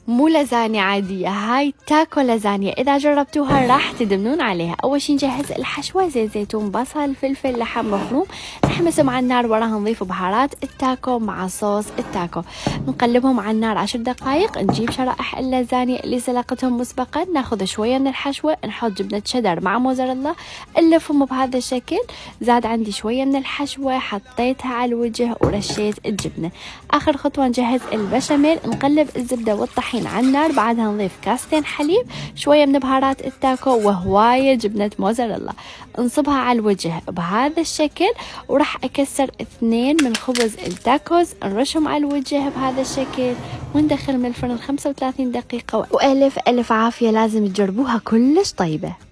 مو لازانيا عادية، هاي تاكو لازانيا. إذا جربتوها راح تدمنون عليها. أول شي نجهز الحشوة: زيت زيتون، بصل، فلفل، لحم مفروم، نحمسهم على النار. وراها نضيف بهارات التاكو مع صوص التاكو، نقلبهم على النار 10 دقائق. نجيب شرائح اللازانيا اللي سلقتهم مسبقا، ناخذ شوية من الحشوة، نحط جبنة شيدر مع موزاريلا، نلفهم بهذا الشكل. زاد عندي شوية من الحشوة حطيتها على الوجه ورشيت الجبنة. آخر خطوة نجهز البشاميل، نقلب الزبدة والطحين على النار، بعدها نضيف كاستين حليب، شوية من بهارات التاكو، وهواية جبنة موزاريلا. نصبها على الوجه بهذا الشكل، وراح أكسر 2 من خبز التاكوز، نرشهم على الوجه بهذا الشكل، وندخل من الفرن 35 دقيقة. وألف ألف عافية، لازم تجربوها كلش طيبة.